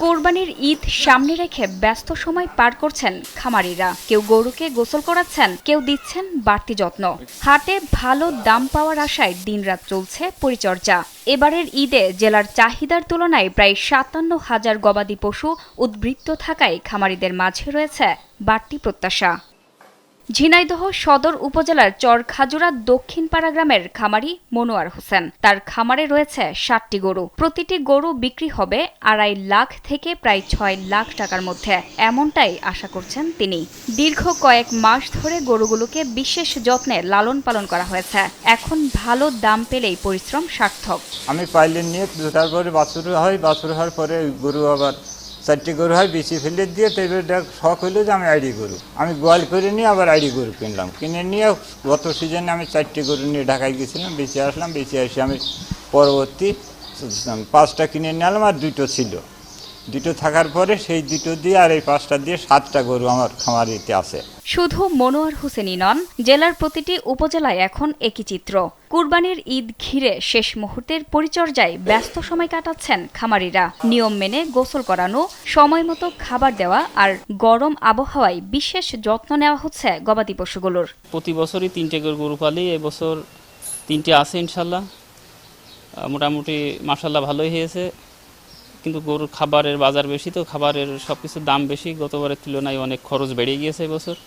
কোরবানির ঈদ সামনে রেখে ব্যস্ত সময় পার করছেন খামারিরা। কেউ গরুকে গোসল করাচ্ছেন, কেউ দিচ্ছেন বাড়তি যত্ন। হাটে ভালো দাম পাওয়ার আশায় দিনরাত চলছে পরিচর্যা। এবারের ঈদে জেলার চাহিদার তুলনায় প্রায় ৫৭,০০০ গবাদি পশু উদ্বৃত্ত থাকায় খামারিদের মাঝে রয়েছে বাড়তি প্রত্যাশা। ঝিনাইদহ সদর উপজেলার চরখাজুরা দক্ষিণপাড়া গ্রামের খামারি মনোয়ার হোসেন। তার খামারে রয়েছে ৬০টি গরু। প্রতিটি গরু বিক্রি হবে ২.৫ লাখ থেকে প্রায় ৬ লাখ টাকার মধ্যে, এমনটাই আশা করছেন তিনি। দীর্ঘ কয়েক মাস ধরে গরুগুলোকে বিশেষ যত্নে লালন পালন করা হয়েছে। এখন ভালো দাম পেলেই পরিশ্রম সার্থক। আমি পাইলে নিয়ে তারপরে বাছুর হয়, বাছুর হওয়ার পরে গরু আবার ৪টি গরু হয়, বেশি ফেলে দিয়ে তাই শখ হইলো যে আমি আইডি গরু আমি গোয়াল করে নিয়ে আবার আইডি গরু কিনলাম। কিনে নিয়ে গত সিজনে আমি ৪টি গরু নিয়ে ঢাকায় গেছিলাম, বেঁচে আসলাম। বেঁচে এসে আমি পরবর্তী ৫টা কিনে নিলাম আর ২টো ছিল। ২টো থাকার পরে সেই ২টো দিয়ে আর এই ৫টা দিয়ে ৭টা গরু আমার খামারিতে আছে। শুধু মনোয়ার হোসেনই নন, জেলার প্রতিটি উপজেলায় এখন একই চিত্র। কুরবানির ঈদ ঘিরে শেষ মুহূর্তের পরিচর্যায় ব্যস্ত সময় কাটাচ্ছেন খামারিরা। নিয়ম মেনে গোসল করানো, সময় মতো খাবার দেওয়া আর গরম আবহাওয়ায় বিশেষ যত্ন নেওয়া হচ্ছে গবাদি পশুগুলোর। প্রতি বছরই ৩টে গরু পালি, এবছর ৩টে আছে ইনশাল্লাহ। মোটামুটি মাশাল্লাহ ভালোই হয়েছে, কিন্তু গরুর খাবারের বাজার বেশি, তো খাবারের সবকিছুর দাম বেশি। গতবারের তুলনায় অনেক খরচ বেড়ে গিয়েছে এবছর।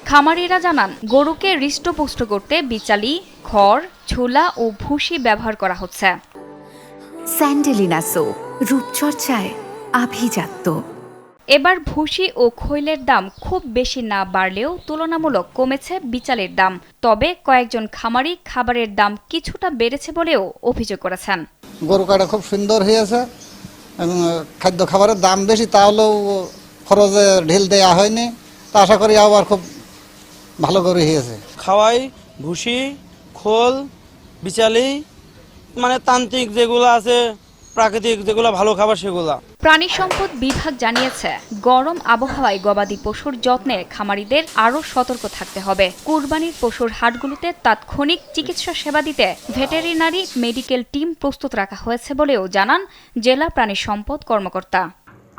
খামারিরা জানান, গরুকে হৃষ্টপুষ্ট করতে বিচালি, খড়, ছোলা ও ভুসি ব্যবহার করা হচ্ছে। স্যান্ডেলিনা সো, রূপচর্চায় আভিজাত্য। এবার ভুসি ও খৈলের দাম খুব বেশি না বাড়লেও তুলনামূলক কমেছে বিচালির দাম। তবে কয়েকজন খামারি খাবারের দাম কিছুটা বেড়েছে বলেও অভিযোগ করেছেন। গরু কাটা খুব সুন্দর হয়েছে, খাদ্য খাবারের দাম বেশি, তাহলেও খরচে ঢিল দেওয়া হয়নি। তা আশা করি আবার খুব ভালো গরু হয়েছে। খাওয়াই ভুসি, খোল, বিচালি, মানে তান্ত্রিক যেগুলো আছে, প্রাকৃতিক যেগুলো ভালো খাবার সেগুলা। প্রাণী সম্পদ বিভাগ জানিয়েছে, গরম আবহাওয়ায় গবাদি পশুর যত্নে খামারিদের আরও সতর্ক থাকতে হবে। কুরবানির পশুর হাটগুলোতে তাৎক্ষণিক চিকিৎসা সেবা দিতে ভেটেরিনারি মেডিকেল টিম প্রস্তুত রাখা হয়েছে বলেও জানান জেলা প্রাণী সম্পদ কর্মকর্তা।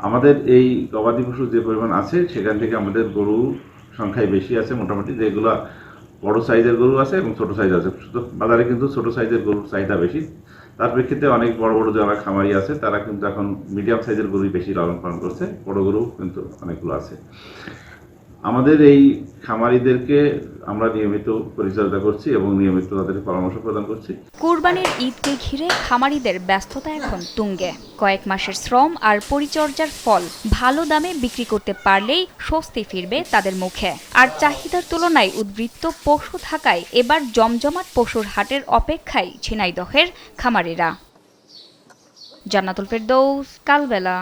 আমাদের এই গবাদি পশু যে পরিমাণ আছে সেখান থেকে আমাদের গরু সংখ্যায় বেশি আছে। মোটামুটি যেগুলো বড় সাইজের গরু আছে এবং ছোট সাইজ আছে, বাজারে কিন্তু ছোট সাইজের গরুর চাহিদা বেশি। তার প্রেক্ষিতে অনেক বড় বড় যারা খামারি আছে তারা কিন্তু এখন মিডিয়াম সাইজের গরুই বেশি লালন পালন করছে, বড় গরু কিন্তু অনেকগুলো আছে। আমাদের এই খামারিদেরকে আমরা নিয়মিত পরিচর্যা করছি এবং নিয়মিত তাদের পরামর্শ প্রদান করছি। কুরবানির ঈদকে ঘিরে খামারিদের ব্যস্ততা এখন তুঙ্গে। কয়েক মাসের শ্রম আর পরিচর্যার ফল ভালো দামে বিক্রি করতে পারলেই স্বস্তি ফিরবে তাদের মুখে। আর চাহিদার তুলনায় উদ্বৃত্ত পশু থাকায় এবার জমজমাট পশুর হাটের অপেক্ষায় ঝিনাইদহের খামারিরা। জান্নাতুল ফেরদৌস, কালবেলা।